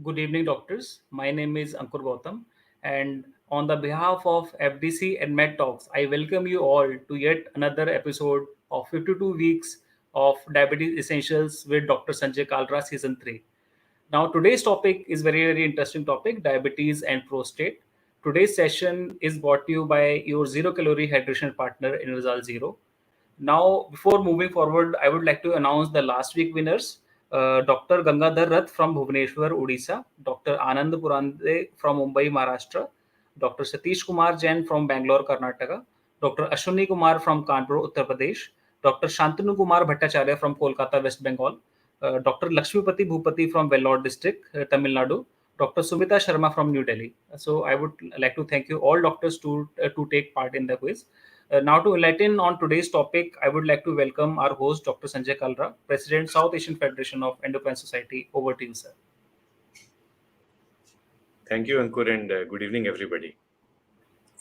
Good evening, doctors. My name is Ankur Gautam, and on the behalf of FDC and Med Talks, I welcome you all to yet another episode of 52 Weeks of Diabetes Essentials with Dr. Sanjay Kalra, Season 3. Now, today's topic is very interesting topic, diabetes and prostate. Today's session is brought to you by your zero-calorie hydration partner, Inversal Zero. Now, before moving forward, I would like to announce the last week winners. Dr. Gangadhar Rath from Bhubaneswar, Odisha, Dr. Anand Purande from Mumbai, Maharashtra, Dr. Satish Kumar Jain from Bangalore, Karnataka, Dr. Ashwini Kumar from Kanpur, Uttar Pradesh, Dr. Shantanu Kumar Bhattacharya from Kolkata, West Bengal, Dr. Lakshmipati Bhupati from Vellore district, Tamil Nadu, Dr. Sumita Sharma from New Delhi. So I would like to thank you all doctors to take part in the quiz. Now, to enlighten on today's topic, I would like to welcome our host, Dr. Sanjay Kalra, President, South Asian Federation of Endocrine Society. Over to you, sir. Thank you, Ankur, and good evening, everybody.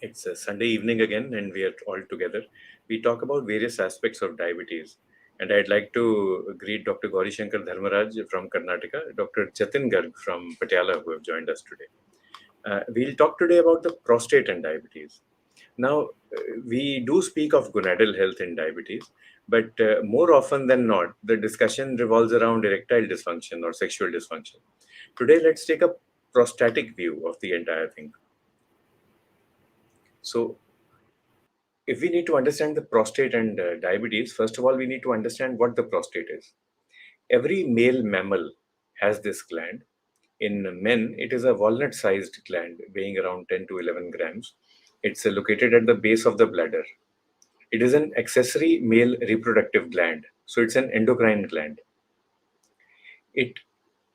It's a Sunday evening again, and we are all together. We talk about various aspects of diabetes. And I'd like to greet Dr. Gauri Shankar Dharmaraj from Karnataka, Dr. Jatin Garg from Patiala, who have joined us today. We'll talk today about the prostate and diabetes. Now, we do speak of gonadal health in diabetes, but more often than not, the discussion revolves around erectile dysfunction or sexual dysfunction. Today, let's take a prostatic view of the entire thing. So, if we need to understand the prostate and diabetes, first of all, we need to understand what the prostate is. Every male mammal has this gland. In men, it is a walnut sized gland weighing around 10 to 11 grams. It's located at the base of the bladder. It is an accessory male reproductive gland, so it's an endocrine gland. It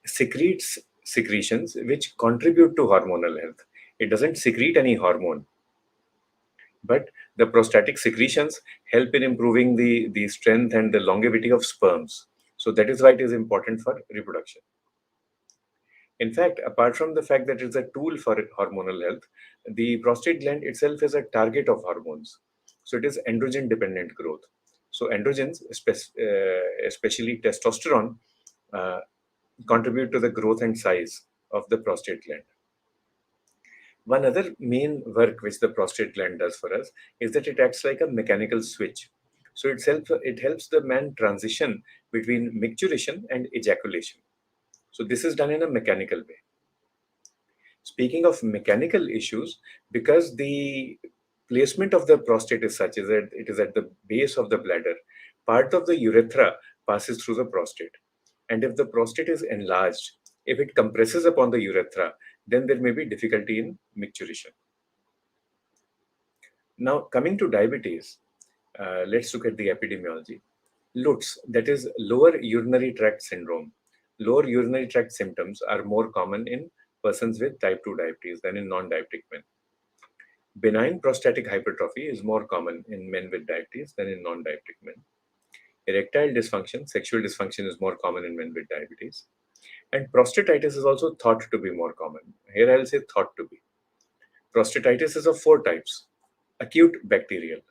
secretes secretions which contribute to hormonal health. It doesn't secrete any hormone, but the prostatic secretions help in improving the strength and the longevity of sperms. So that is why it is important for reproduction. In fact, apart from the fact that it's a tool for hormonal health, the prostate gland itself is a target of hormones. So it is androgen dependent growth. So androgens, especially testosterone, uh, contribute to the growth and size of the prostate gland. One other main work which the prostate gland does for us is that it acts like a mechanical switch. So it helps the man transition between micturition and ejaculation. So this is done in a mechanical way. Speaking of mechanical issues, because the placement of the prostate is such that it is at the base of the bladder, part of the urethra passes through the prostate. And if the prostate is enlarged, if it compresses upon the urethra, then there may be difficulty in micturition. Now, coming to diabetes, let's look at the epidemiology. LUTS, that is lower urinary tract syndrome. Lower urinary tract symptoms are more common in persons with type 2 diabetes than in non-diabetic men. Benign prostatic hypertrophy is more common in men with diabetes than in non-diabetic men. Erectile dysfunction, sexual dysfunction is more common in men with diabetes. And prostatitis is also thought to be more common. Here I'll say thought to be. Prostatitis is of 4 types: acute bacterial,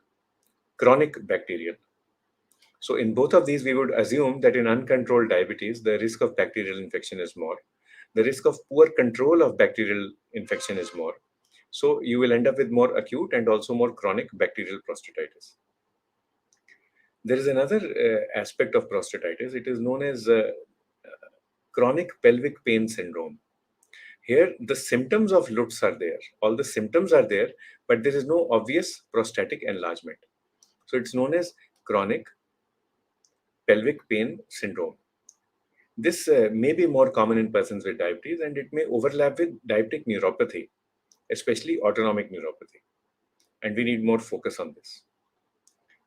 chronic bacterial. So in both of these, we would assume that in uncontrolled diabetes, the risk of bacterial infection is more. The risk of poor control of bacterial infection is more. So you will end up with more acute and also more chronic bacterial prostatitis. There is another aspect of prostatitis. It is known as chronic pelvic pain syndrome. Here, the symptoms of LUTS are there. All the symptoms are there, but there is no obvious prostatic enlargement. So it's known as chronic pelvic pain syndrome. This may be more common in persons with diabetes, and it may overlap with diabetic neuropathy, especially autonomic neuropathy. And we need more focus on this.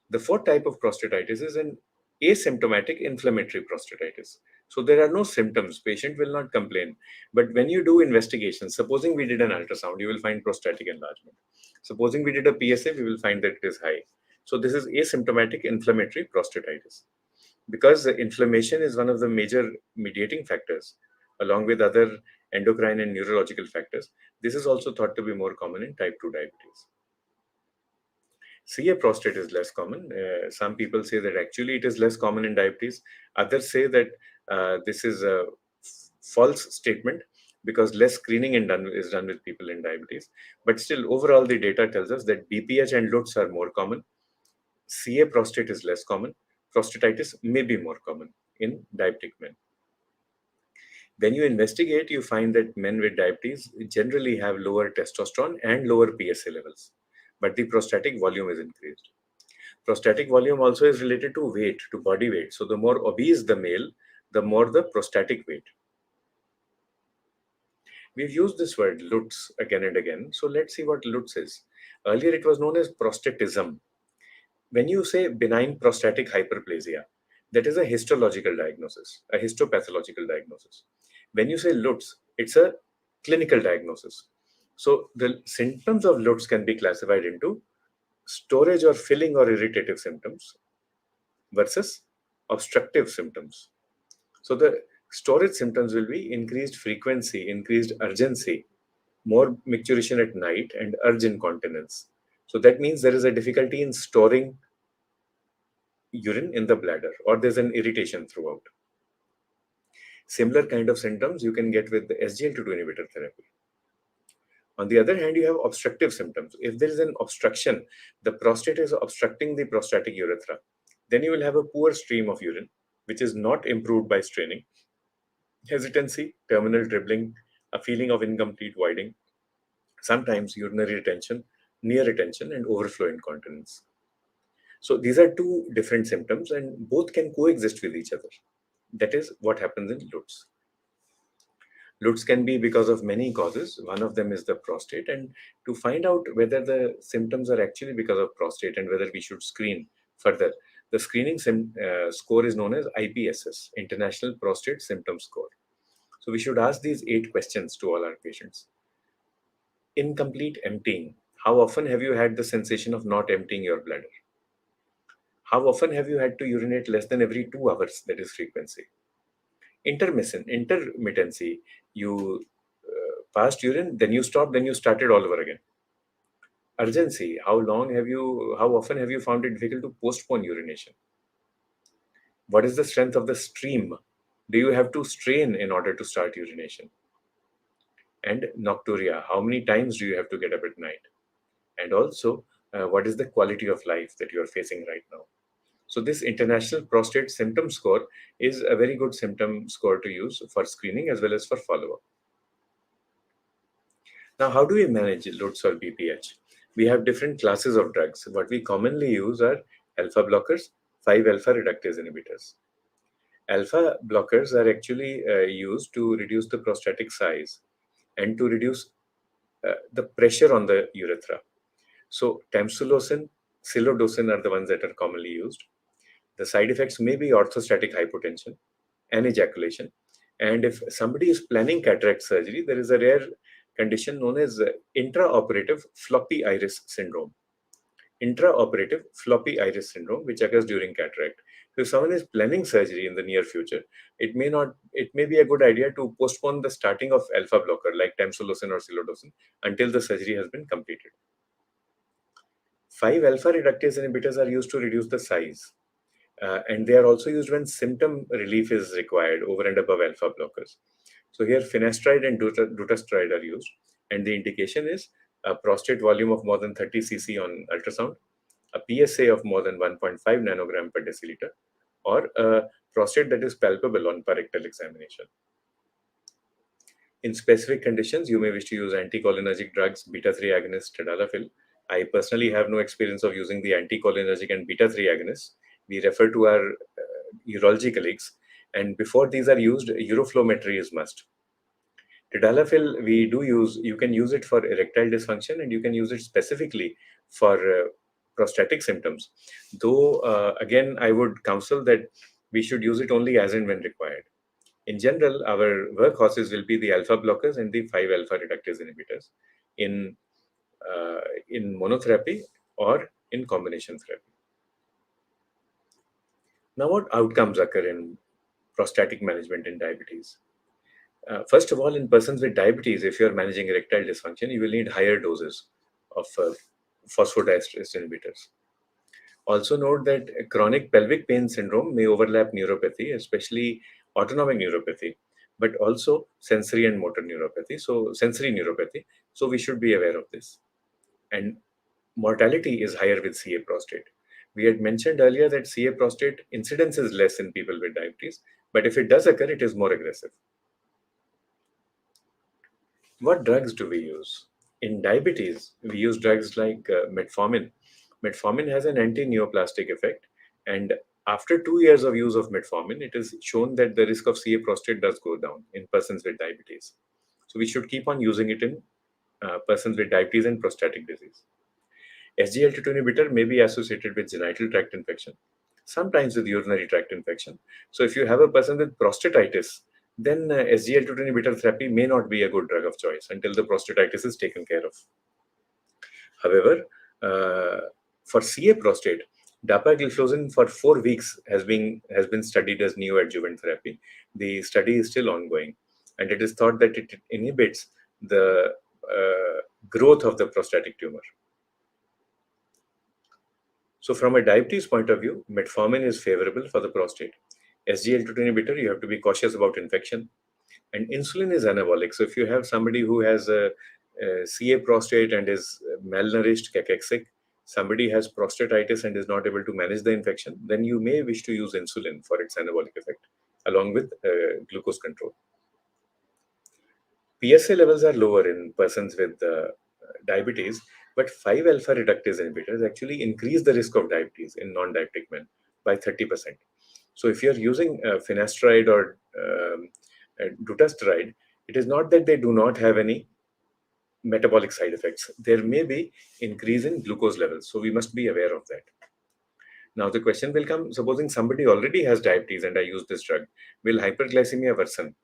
The fourth type of prostatitis is an asymptomatic inflammatory prostatitis. So there are no symptoms. Patient will not complain. But when you do investigations, supposing we did an ultrasound, you will find prostatic enlargement. Supposing we did a PSA, we will find that it is high. So this is asymptomatic inflammatory prostatitis. Because the inflammation is one of the major mediating factors, along with other endocrine and neurological factors, this is also thought to be more common in type 2 diabetes. CA prostate is less common. Some people say that actually it is less common in diabetes. Others say that this is a false statement. because less screening is done with people in diabetes. But still, overall, the data tells us that BPH and LUTs are more common. CA prostate is less common. Prostatitis may be more common in diabetic men. When you investigate, you find that men with diabetes generally have lower testosterone and lower PSA levels, but the prostatic volume is increased. Prostatic volume also is related to weight, to body weight. So the more obese the male, the more the prostatic weight. We've used this word LUTS again and again. So let's see what LUTS is. Earlier it was known as prostatism. When you say benign prostatic hyperplasia, that is a histological diagnosis, a histopathological diagnosis. When you say LUTS, it's a clinical diagnosis. So the symptoms of LUTS can be classified into storage or filling or irritative symptoms versus obstructive symptoms. So the storage symptoms will be increased frequency, increased urgency, more micturition at night, and urge incontinence. So that means there is a difficulty in storing urine in the bladder, or there's an irritation throughout. Similar kind of symptoms you can get with the SGLT2 inhibitor therapy. On the other hand, you have obstructive symptoms. If there is an obstruction, the prostate is obstructing the prostatic urethra, then you will have a poor stream of urine, which is not improved by straining, hesitancy, terminal dribbling, a feeling of incomplete voiding, sometimes urinary retention, near retention, and overflow incontinence. So these are two different symptoms, and both can coexist with each other. That is what happens in LUTs. LUTs can be because of many causes. One of them is the prostate. And to find out whether the symptoms are actually because of prostate and whether we should screen further, the screening score is known as IPSS, International Prostate Symptom Score. So we should ask these 8 questions to all our patients. Incomplete emptying. How often have you had the sensation of not emptying your bladder? How often have you had to urinate less than every 2 hours? That is frequency. Intermittency. You passed urine, then you stopped, then you started all over again. Urgency. How often have you found it difficult to postpone urination? What is the strength of the stream? Do you have to strain in order to start urination? And nocturia. How many times do you have to get up at night? And also, what is the quality of life that you are facing right now? So this International Prostate Symptom Score is a very good symptom score to use for screening as well as for follow-up. Now, how do we manage LUTs or BPH? We have different classes of drugs. What we commonly use are alpha blockers, 5-alpha reductase inhibitors. Alpha blockers are actually used to reduce the prostatic size and to reduce the pressure on the urethra. So tamsulosin, silodosin are the ones that are commonly used. The side effects may be orthostatic hypotension and ejaculation. And if somebody is planning cataract surgery, there is a rare condition known as intraoperative floppy iris syndrome. Intraoperative floppy iris syndrome, which occurs during cataract. So if someone is planning surgery in the near future, it may be a good idea to postpone the starting of alpha blocker like tamsulosin or silodosin until the surgery has been completed. 5-alpha reductase inhibitors are used to reduce the size. And they are also used when symptom relief is required over and above alpha blockers. So here finasteride and dutasteride are used, and the indication is a prostate volume of more than 30 cc on ultrasound, a PSA of more than 1.5 nanogram per deciliter, or a prostate that is palpable on parectal examination. In specific conditions, you may wish to use anticholinergic drugs, beta-3 agonist, tadalafil. I personally have no experience of using the anticholinergic and beta-3 agonists. We refer to our urology colleagues, and before these are used, uroflowmetry is must. Tadalafil, you can use it for erectile dysfunction, and you can use it specifically for prostatic symptoms. Though, again, I would counsel that we should use it only as and when required. In general, our workhorses will be the alpha blockers and the 5-alpha reductase inhibitors in monotherapy or in combination therapy. Now, what outcomes occur in prostatic management in diabetes? First of all, in persons with diabetes, if you're managing erectile dysfunction, you will need higher doses of phosphodiesterase inhibitors. Also note that chronic pelvic pain syndrome may overlap neuropathy, especially autonomic neuropathy, but also sensory and motor neuropathy. So sensory neuropathy. So we should be aware of this. And mortality is higher with CA prostate. We had mentioned earlier that CA prostate incidence is less in people with diabetes, but if it does occur, it is more aggressive. What drugs do we use? In diabetes, we use drugs like metformin. Metformin has an anti-neoplastic effect, and after 2 years of use of metformin, it is shown that the risk of CA prostate does go down in persons with diabetes. So we should keep on using it in persons with diabetes and prostatic disease. SGLT2 inhibitor may be associated with genital tract infection, sometimes with urinary tract infection. So if you have a person with prostatitis, then SGLT2 inhibitor therapy may not be a good drug of choice until the prostatitis is taken care of. However, uh, for CA prostate, dapagliflozin for 4 weeks has been studied as neoadjuvant therapy. The study is still ongoing, and it is thought that it inhibits the growth of the prostatic tumor. So, from a diabetes point of view, metformin is favorable for the prostate. SGLT2 inhibitor, you have to be cautious about infection. And insulin is anabolic. So, if you have somebody who has a CA prostate and is malnourished, cachexic, somebody has prostatitis and is not able to manage the infection, then you may wish to use insulin for its anabolic effect, along with glucose control. PSA levels are lower in persons with diabetes, but 5 alpha reductase inhibitors actually increase the risk of diabetes in non diabetic men by 30%. So, if you're using finasteride or dutasteride, it is not that they do not have any metabolic side effects. There may be increase in glucose levels. So, we must be aware of that. Now, the question will come, supposing somebody already has diabetes and I use this drug, will hyperglycemia worsen?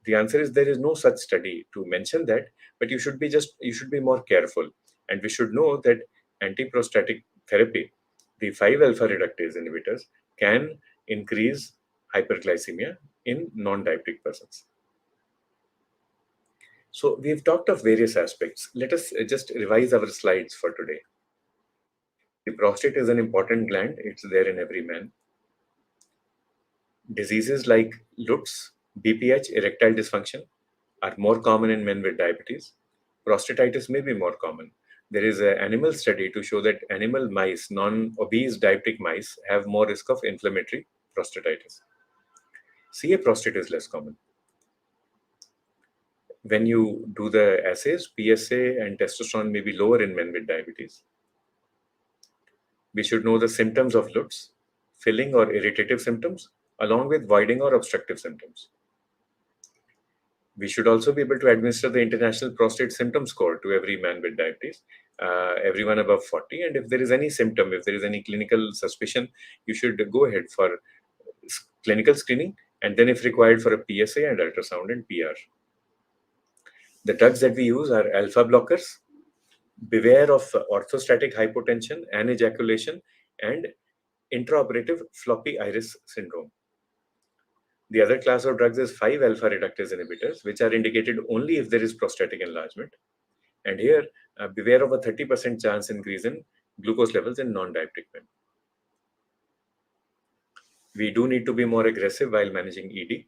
The answer is there is no such study to mention that, but you should be more careful. And we should know that antiprostatic therapy, the 5 alpha reductase inhibitors, can increase hyperglycemia in non-diabetic persons. So we've talked of various aspects. Let us just revise our slides for today. The prostate is an important gland. It's there in every man. Diseases like LUTS, BPH, erectile dysfunction are more common in men with diabetes. Prostatitis may be more common. There is an animal study to show that animal mice, non-obese diabetic mice, have more risk of inflammatory prostatitis. CA prostate is less common. When you do the assays, PSA and testosterone may be lower in men with diabetes. We should know the symptoms of LUTS, filling or irritative symptoms, along with voiding or obstructive symptoms. We should also be able to administer the International Prostate Symptom Score to every man with diabetes, everyone above 40. And if there is any symptom, if there is any clinical suspicion, you should go ahead for clinical screening and then, if required, for a PSA and ultrasound and PR. The drugs that we use are alpha blockers. Beware of orthostatic hypotension, anejaculation, and intraoperative floppy iris syndrome. The other class of drugs is 5 alpha reductase inhibitors, which are indicated only if there is prostatic enlargement. And here, beware of a 30% chance increase in glucose levels in non-diabetic men. We do need to be more aggressive while managing ED,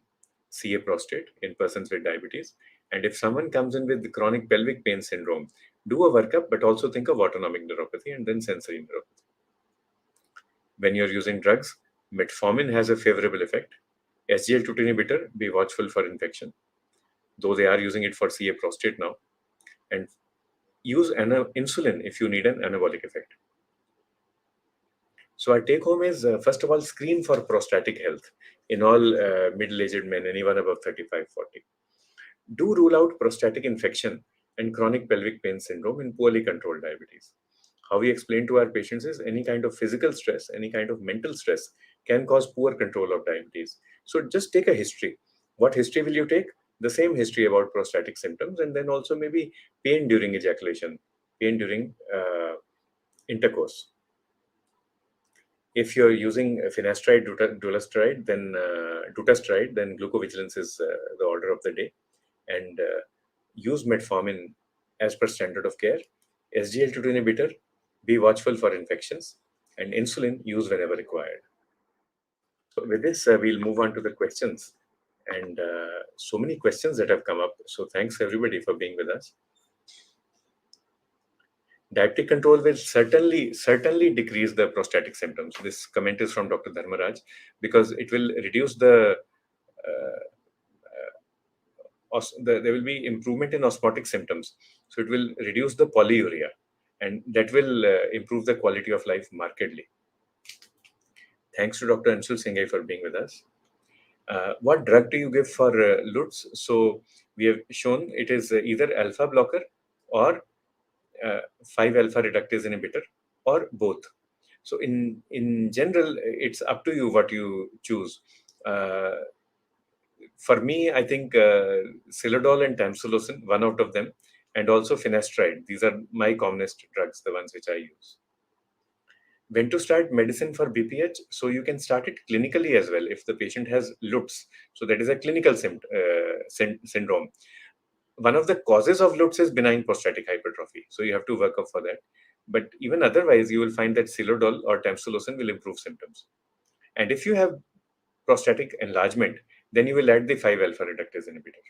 CA prostate in persons with diabetes. And if someone comes in with chronic pelvic pain syndrome, do a workup, but also think of autonomic neuropathy and then sensory neuropathy. When you're using drugs, metformin has a favorable effect. SGLT2 inhibitor, be watchful for infection, though they are using it for CA prostate now. And use insulin if you need an anabolic effect. So our take home is, first of all, screen for prostatic health in all middle-aged men, anyone above 35-40. Do rule out prostatic infection and chronic pelvic pain syndrome in poorly controlled diabetes. How we explain to our patients is any kind of physical stress, any kind of mental stress can cause poor control of diabetes. So just take a history. What history will you take? The same history about prostatic symptoms, and then also maybe pain during ejaculation, pain during intercourse. If you're using finasteride, dutasteride, then glucovigilance is the order of the day. And use metformin as per standard of care. SGLT2 inhibitor, be watchful for infections, and insulin use whenever required. So with this, we'll move on to the questions. and so many questions that have come up. So thanks everybody for being with us. Diabetic control will certainly decrease the prostatic symptoms. This comment is from Dr. Dharmaraj, because it will reduce uh, there will be improvement in osmotic symptoms. So it will reduce the polyuria, and that will improve the quality of life markedly. Thanks to Dr. Anshul Singhai for being with us. What drug do you give for LUTs? So we have shown it is either alpha blocker or 5 alpha reductase inhibitor, or both. So in general, it's up to you what you choose. Uh, for me, I think Silodol and Tamsulosin, one out of them, and also finasteride. These are my commonest drugs, the ones which I use. When to start medicine for BPH? So you can start it clinically as well if the patient has LUTS. So that is a clinical syndrome. One of the causes of LUTS is benign prostatic hypertrophy. So you have to work up for that. But even otherwise, you will find that Silodol or Tamsulosin will improve symptoms. And if you have prostatic enlargement, then you will add the 5 alpha reductase inhibitor.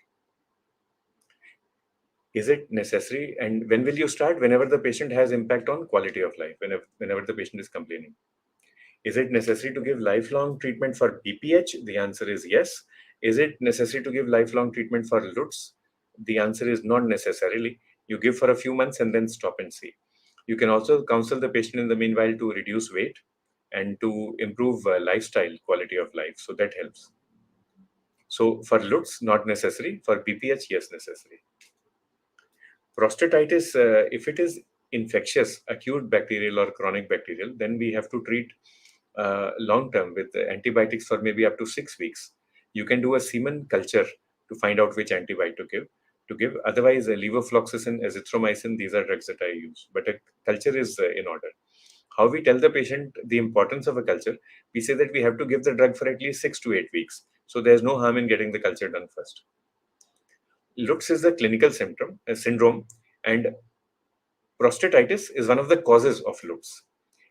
Is it necessary? And when will you start? Whenever the patient has impact on quality of life, whenever the patient is complaining. Is it necessary to give lifelong treatment for BPH? The answer is yes. Is it necessary to give lifelong treatment for LUTS? The answer is not necessarily. You give for a few months and then stop and see. You can also counsel the patient in the meanwhile to reduce weight and to improve lifestyle, quality of life. So that helps. So for LUTS, not necessary. For BPH, yes, necessary. Prostatitis, if it is infectious, acute bacterial or chronic bacterial, then we have to treat long term with antibiotics for maybe up to 6 weeks. You can do a semen culture to find out which antibiotic to give. Otherwise, levofloxacin, azithromycin, these are drugs that I use. But a culture is in order. How we tell the patient the importance of a culture? We say that we have to give the drug for at least 6 to 8 weeks. So there's no harm in getting the culture done first. LUTS is a clinical syndrome, and prostatitis is one of the causes of LUTS.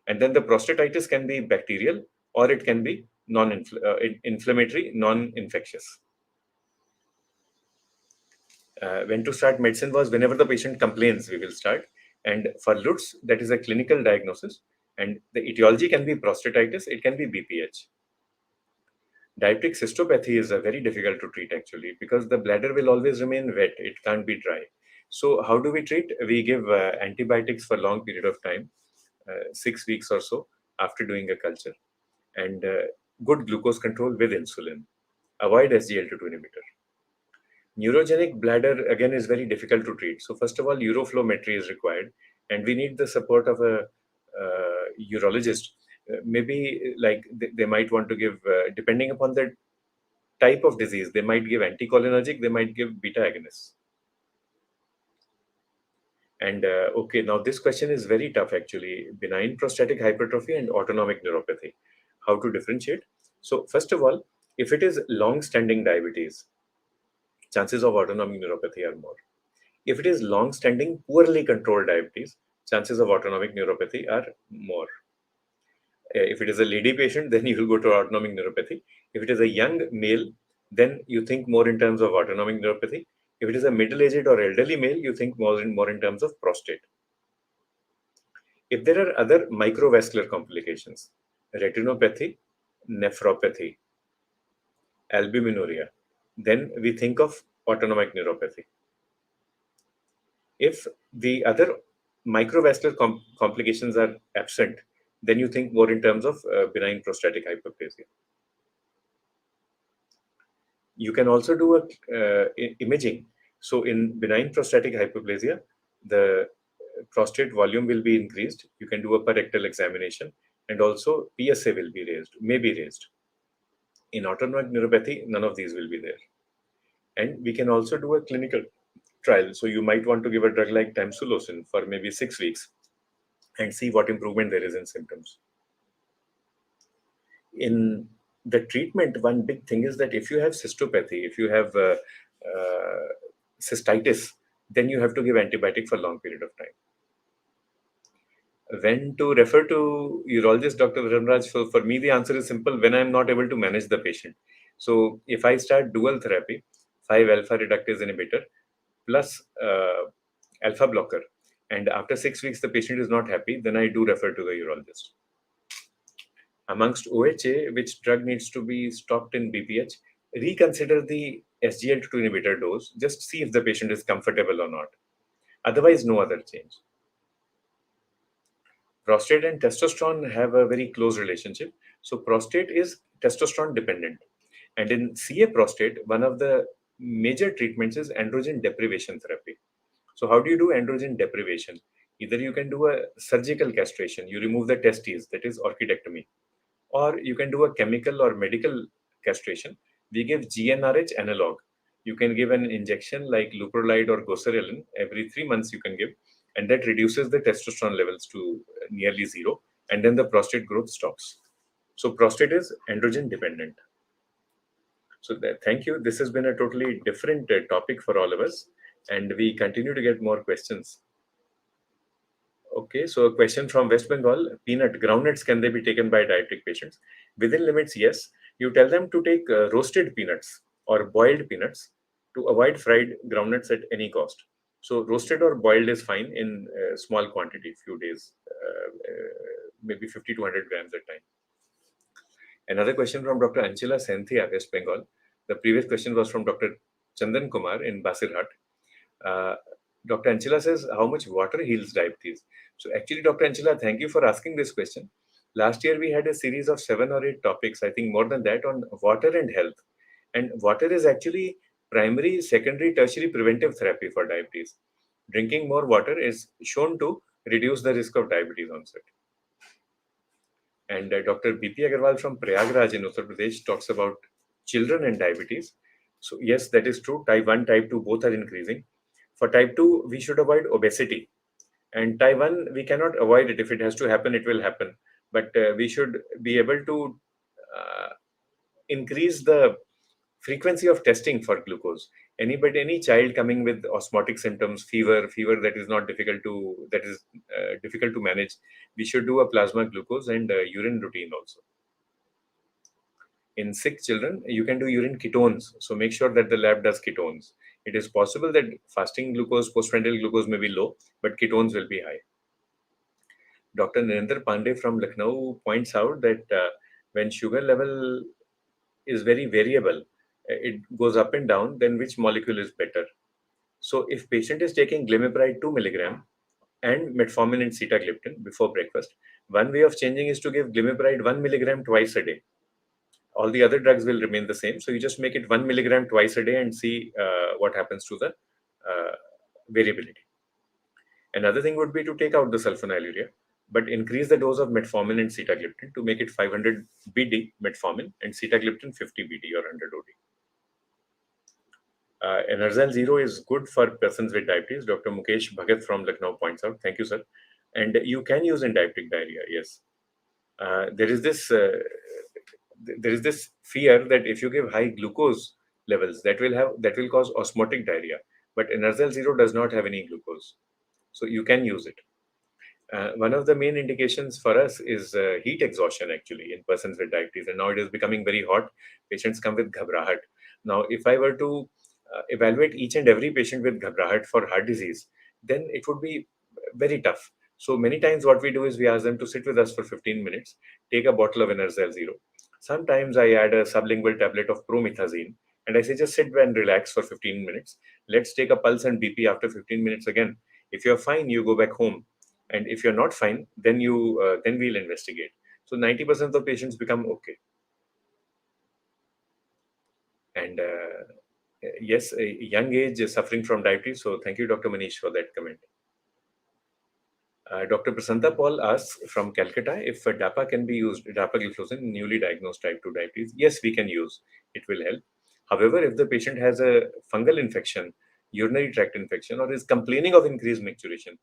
And then the prostatitis can be bacterial or it can be inflammatory, non-infectious. When to start medicine was whenever the patient complains, we will start. And for LUTS, that is a clinical diagnosis. And the etiology can be prostatitis, it can be BPH. Diabetic cystopathy is very difficult to treat actually, because the bladder will always remain wet, it can't be dry. So how do we treat? We give antibiotics for long period of time, 6 weeks or so after doing a culture, and good glucose control with insulin. Avoid SGLT2 inhibitor. Neurogenic bladder again is very difficult to treat. So first of all, uroflowmetry is required, and we need the support of a urologist. Maybe like they might want to give, depending upon the type of disease, they might give anticholinergic, they might give beta agonists. And okay, now this question is very tough actually. Benign prostatic hypertrophy and autonomic neuropathy. How to differentiate? So first of all, if it is long-standing diabetes, chances of autonomic neuropathy are more. If it is long-standing, poorly controlled diabetes, chances of autonomic neuropathy are more. If it is a lady patient, then you will go to autonomic neuropathy. If it is a young male, then you think more in terms of autonomic neuropathy. If it is a middle-aged or elderly male, you think more in terms of prostate. If there are other microvascular complications, retinopathy, nephropathy, albuminuria, then we think of autonomic neuropathy. If the other microvascular complications are absent, then you think more in terms of benign prostatic hyperplasia. You can also do a imaging. So in benign prostatic hyperplasia, the prostate volume will be increased. You can do a per rectal examination, and also PSA will be raised, may be raised. In autonomic neuropathy, none of these will be there. And we can also do a clinical trial. So you might want to give a drug like tamsulosin for maybe 6 weeks and see what improvement there is in symptoms. In the treatment, one big thing is that if you have cystopathy, if you have cystitis, then you have to give antibiotic for long period of time. When to refer to urologist, Dr. Ramraj? For me, the answer is simple: when I'm not able to manage the patient. So if I start dual therapy, 5 alpha reductase inhibitor plus alpha blocker, and after 6 weeks the patient is not happy, then I do refer to the urologist. Amongst OHA, which drug needs to be stopped in BPH, reconsider the SGLT2 inhibitor dose. Just see if the patient is comfortable or not. Otherwise, no other change. Prostate and testosterone have a very close relationship. So, prostate is testosterone dependent. And in CA prostate, one of the major treatments is androgen deprivation therapy. So, how do you do androgen deprivation? Either you can do a surgical castration, you remove the testes, that is orchidectomy, or you can do a chemical or medical castration. We give GnRH analog. You can give an injection like leuprolide or goserelin every 3 months. You can give, and that reduces the testosterone levels to nearly zero, and then the prostate growth stops. So prostate is androgen dependent. So thank you. This has been a totally different topic for all of us, and we continue to get more questions. Okay, so a question from West Bengal: peanut groundnuts, can they be taken by diabetic patients? Within limits, yes. You tell them to take roasted peanuts or boiled peanuts to avoid fried groundnuts at any cost. So roasted or boiled is fine in small quantity, few days, maybe 50 to 100 grams at a time. Another question from Dr. Anchila Senthia, West Bengal. The previous question was from Dr. Chandan Kumar in Basirhat. Uh, Dr. Anchila says, how much water heals diabetes? So actually, Dr. Anchila, thank you for asking this question. Last year, we had a series of 7 or 8 topics, I think more than that, on water and health. And water is actually primary, secondary, tertiary preventive therapy for diabetes. Drinking more water is shown to reduce the risk of diabetes onset. And Dr. BP Agarwal from Prayagraj in Uttar Pradesh talks about children and diabetes. So, yes, that is true. Type 1, type 2, both are increasing. For type 2, we should avoid obesity. And type 1, we cannot avoid it. If it has to happen, it will happen. But we should be able to uh, increase the frequency of testing for glucose. Anybody, any child coming with osmotic symptoms, fever that is not difficult to that is difficult to manage, we should do a plasma glucose and urine routine also. In sick children, you can do urine ketones. So make sure that the lab does ketones. It is possible that fasting glucose, postprandial glucose may be low, but ketones will be high. Dr. Narendra Pandey from Lucknow points out that when sugar level is very variable, it goes up and down, then which molecule is better? So if patient is taking glimepiride 2 milligram and metformin and sitagliptin before breakfast, one way of changing is to give glimepiride 1 milligram twice a day. All the other drugs will remain the same. So you just make it 1 milligram twice a day and see what happens to the variability. Another thing would be to take out the sulfonylurea, but increase the dose of metformin and sitagliptin to make it 500 BD metformin and sitagliptin 50 BD or 100 OD. Enerzal Zero is good for persons with diabetes. Dr. Mukesh Bhagat from Lucknow points out. Thank you, sir. And you can use in diabetic diarrhea. Yes, there is this fear that if you give high glucose levels, that will cause osmotic diarrhea. But Enerzal Zero does not have any glucose, so you can use it. One of the main indications for us is heat exhaustion actually in persons with diabetes, and now it is becoming very hot. Patients come with ghabrahat. Now, if I were to evaluate each and every patient with ghabrahat for heart disease, then it would be very tough. So many times what we do is we ask them to sit with us for 15 minutes, take a bottle of Enerzel Zero. Sometimes I add a sublingual tablet of promethazine, and I say just sit and relax for 15 minutes. Let's take a pulse and BP after 15 minutes again. If you're fine, you go back home, and if you're not fine, then we'll investigate. So 90% of patients become okay. And yes, a young age is suffering from diabetes. So thank you, Dr. Manish, for that comment. Dr. Prasanta Paul asks from Calcutta if DAPA can be used, dapagliflozin, in newly diagnosed type 2 diabetes. Yes, we can use. It will help. However, if the patient has a fungal infection, urinary tract infection, or is complaining of increased micturition,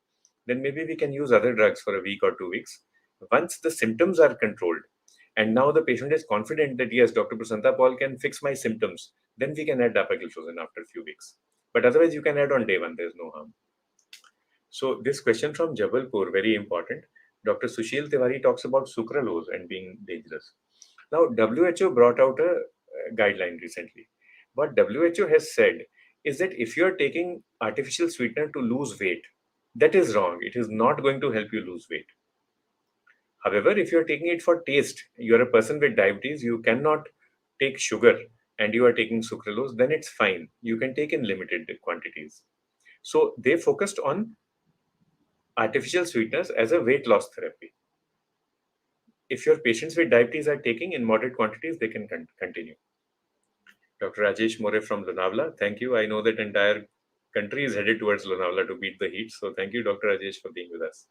then maybe we can use other drugs for a week or 2 weeks. Once the symptoms are controlled, and now the patient is confident that yes, Dr. Prasanta Paul can fix my symptoms, then we can add dapagliflozin after a few weeks. But otherwise, you can add on day one. There's no harm. So this question from Jabalpur, very important. Dr. Sushil Tiwari talks about sucralose and being dangerous. Now, WHO brought out a guideline recently. What WHO has said is that if you are taking artificial sweetener to lose weight, that is wrong. It is not going to help you lose weight. However, if you are taking it for taste, you are a person with diabetes, you cannot take sugar and you are taking sucralose, then it's fine. You can take in limited quantities. So they focused on artificial sweeteners as a weight loss therapy. If your patients with diabetes are taking in moderate quantities, they can continue. Dr. Rajesh More from Lonavala, thank you. I know that entire country is headed towards Lonavala to beat the heat. So thank you, Dr. Rajesh, for being with us.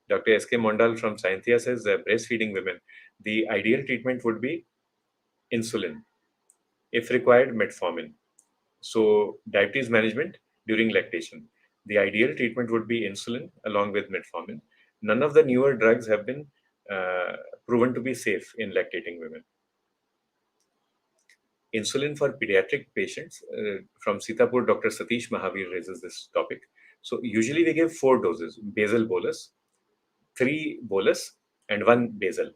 Dr. S.K. Mondal from Scientia says breastfeeding women, the ideal treatment would be insulin, if required, metformin. So diabetes management during lactation. The ideal treatment would be insulin along with metformin. None of the newer drugs have been uh, proven to be safe in lactating women. Insulin for pediatric patients from Sitapur, Dr. Satish Mahavir raises this topic. So usually we give 4 doses: basal bolus, 3 bolus, and 1 basal.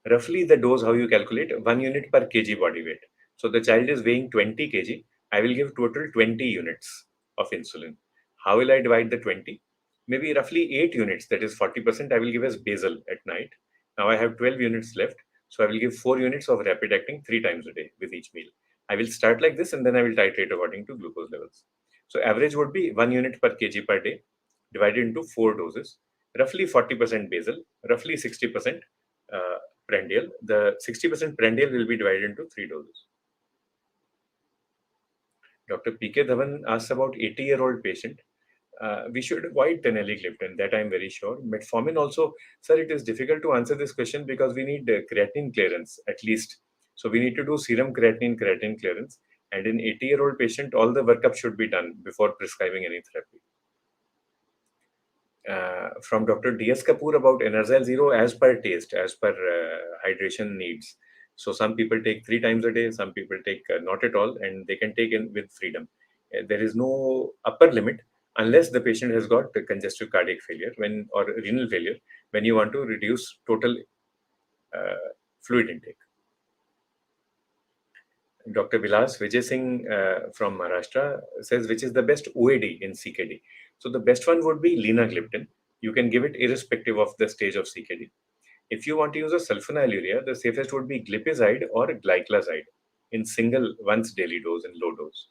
Roughly the dose, how you calculate, 1 unit per kg body weight. So the child is weighing 20 kg. I will give total 20 units of insulin. How will I divide the 20? Maybe roughly 8 units, that is 40%, I will give as basal at night. Now I have 12 units left. So I will give 4 units of rapid acting 3 times a day with each meal. I will start like this and then I will titrate according to glucose levels. So average would be 1 unit per kg per day divided into 4 doses, roughly 40% basal, roughly 60% prandial. The 60% prandial will be divided into 3 doses. Dr. P.K. Dhawan asks about 80-year-old patient. We should avoid teneligliptin, that I'm very sure. Metformin also, sir, it is difficult to answer this question because we need creatinine clearance at least. So we need to do serum creatinine clearance. And in 80-year-old patient, all the workup should be done before prescribing any therapy. From Dr. D.S. Kapoor about Enerzyl Zero as per taste, as per hydration needs. So some people take 3 times a day, some people take not at all, and they can take in with freedom. There is no upper limit unless the patient has got congestive cardiac failure or renal failure when you want to reduce total fluid intake. Dr. Vilas Vijay Singh from Maharashtra says, which is the best OAD in CKD? So the best one would be linagliptin. You can give it irrespective of the stage of CKD. If you want to use a sulfonylurea, the safest would be glipizide or glyclazide in single once daily dose and low dose.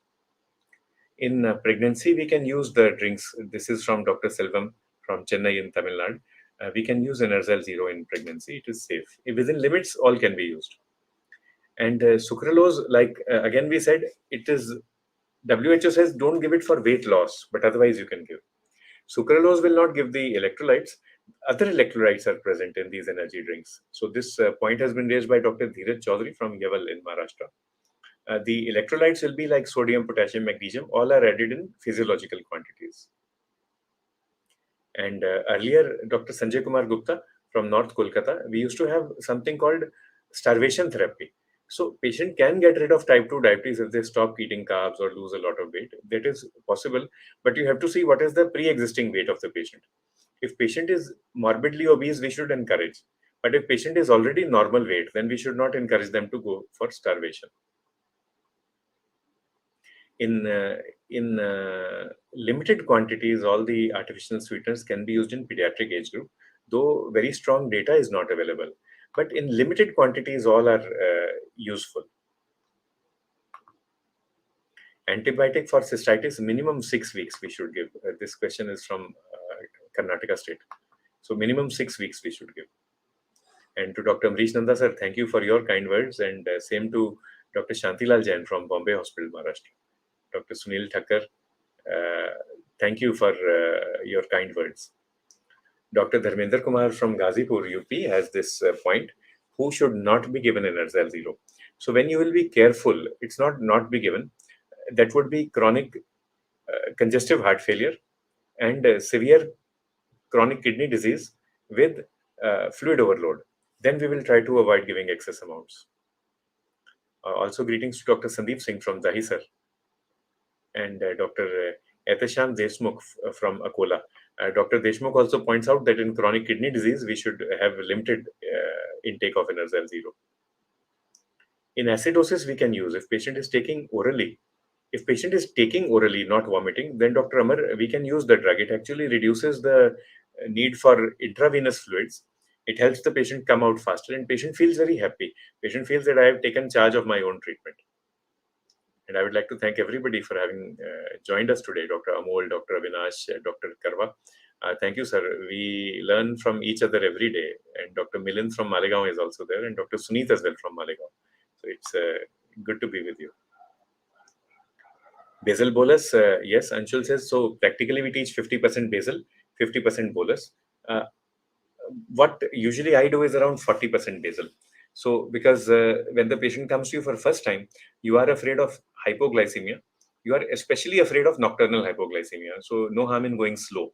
In pregnancy, we can use the drinks. This is from Dr. Selvam from Chennai in Tamil Nadu. We can use Enerzyl Zero in pregnancy. It is safe. Within limits, all can be used. And sucralose, like again we said, it is WHO says don't give it for weight loss, but otherwise you can give. Sucralose will not give the electrolytes. Other electrolytes are present in these energy drinks. So this point has been raised by Dr. Dheeraj Chaudhary from Yaval in Maharashtra. The electrolytes will be like sodium, potassium, magnesium. All are added in physiological quantities. And earlier, Dr. Sanjay Kumar Gupta from North Kolkata, we used to have something called starvation therapy. So patient can get rid of type 2 diabetes if they stop eating carbs or lose a lot of weight. That is possible, but you have to see what is the pre-existing weight of the patient. If patient is morbidly obese, we should encourage. But if patient is already normal weight, then we should not encourage them to go for starvation. In limited quantities, all the artificial sweeteners can be used in pediatric age group, though very strong data is not available. But in limited quantities, all are useful. Antibiotic for cystitis, minimum 6 weeks we should give. This question is from Karnataka state. So minimum 6 weeks we should give. And to Dr. Amrish Nanda sir, thank you for your kind words, and same to Dr. Shantilal Jain from Bombay Hospital, Maharashtra. Dr. Sunil Thakkar, thank you for your kind words. Dr. Dharmender Kumar from Ghazipur, UP has this point: who should not be given Enerzyl Zero? So when you will be careful, it's not be given. That would be chronic congestive heart failure and severe chronic kidney disease with fluid overload. Then we will try to avoid giving excess amounts. Also greetings to Dr. Sandeep Singh from Dahisar and Dr. Etesham Deshmukh from Akola. Dr. Deshmukh also points out that in chronic kidney disease, we should have limited intake of Enerzyl Zero. In acidosis, we can use if patient is taking orally, not vomiting, then Dr. Amar, we can use the drug. It actually reduces the need for intravenous fluids. It helps the patient come out faster, and patient feels very happy. Patient feels that I have taken charge of my own treatment. And I would like to thank everybody for having joined us today, Dr. Amol, Dr. Avinash, Dr. Karwa. Thank you, sir. We learn from each other every day. And Dr. Milind from Malegaon is also there, and Dr. Suneet as well from Malegaon. So it's good to be with you. Basal bolus, yes, Anshul says. So practically we teach 50% basal, 50% bolus. Uh, what usually I do is around 40% basal. So because when the patient comes to you for first time, you are afraid of hypoglycemia. You are especially afraid of nocturnal hypoglycemia. So no harm in going slow.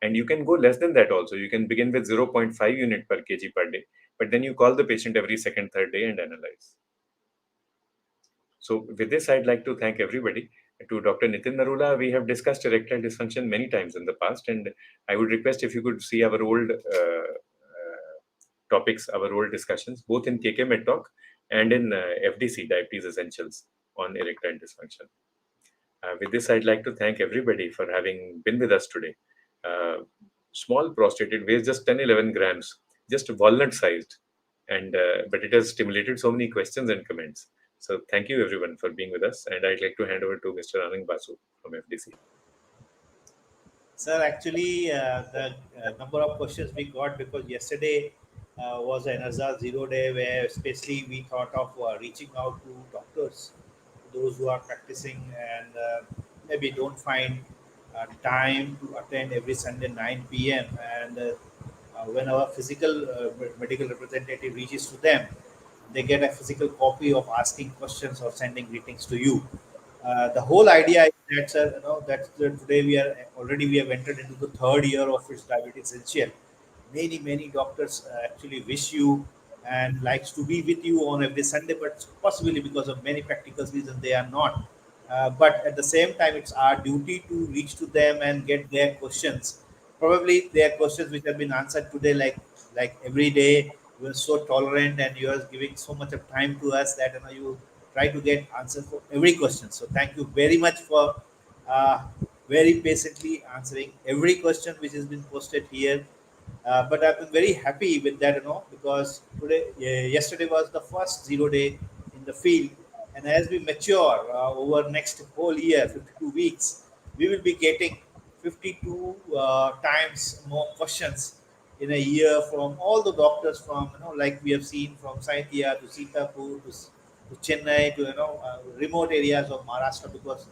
And you can go less than that also. You can begin with zero point 0.5 unit per kg per day. But then you call the patient every second, third day and analyze. So with this, I'd like to thank everybody. To Dr. Nitin Narula, we have discussed erectile dysfunction many times in the past, and I would request if you could see our old topics, our old discussions, both in KK Med Talk and in FDC, Diabetes Essentials, on erectile dysfunction. With this, I'd like to thank everybody for having been with us today. Small prostate, it weighs just 10-11 grams, just walnut sized, and but it has stimulated so many questions and comments. So thank you everyone for being with us, and I'd like to hand over to Mr. Anand Basu from FDC. Sir, actually, the number of questions we got because yesterday was an Enerza Zero Day where especially we thought of reaching out to doctors, those who are practicing and maybe don't find time to attend every Sunday 9 p.m. And when our physical medical representative reaches to them, they get a physical copy of asking questions or sending greetings to you. The whole idea is that, sir, that today we have entered into the third year of its diabetes essential. Many doctors actually wish you and likes to be with you on every Sunday, but possibly because of many practical reasons they are not. But at the same time, it's our duty to reach to them and get their questions. Probably their questions which have been answered today, like every day. You are so tolerant and you are giving so much of time to us that you try to get answers for every question. So thank you very much for uh, very patiently answering every question which has been posted here. But I've been very happy with that, because yesterday was the first zero day in the field, and as we mature over next whole year, 52 weeks, we will be getting 52 times more questions in a year from all the doctors from like we have seen from Saitia to Sitapur to Chennai to remote areas of Maharashtra, because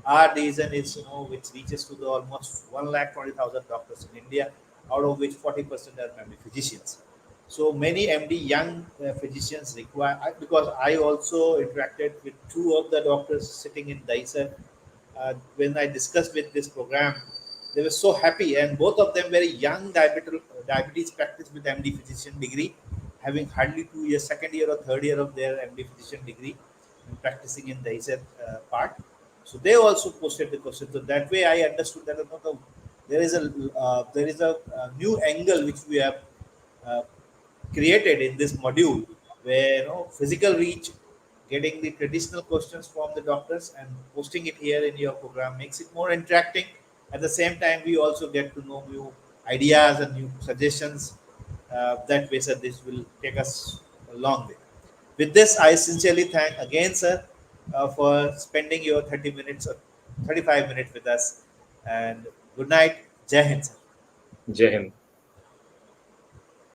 our division is which reaches to the almost 1,20,000 doctors in India, out of which 40% are MD physicians. So many MD young physicians require, because I also interacted with two of the doctors sitting in Daisar. When I discussed with this program, they were so happy, and both of them very young diabetes practice with MD physician degree, having hardly 2 years, second year or third year of their MD physician degree, and practicing in Daisar part. So they also posted the question. So that way, I understood that there is a new angle which we have uh, created in this module, where physical reach, getting the traditional questions from the doctors and posting it here in your program makes it more interacting. At the same time, we also get to know new ideas and new suggestions. That way, sir, this will take us a long way. With this, I sincerely thank again, sir, for spending your 30 minutes or 35 minutes with us. And good night. Jai Hind, sir. Jai Hind.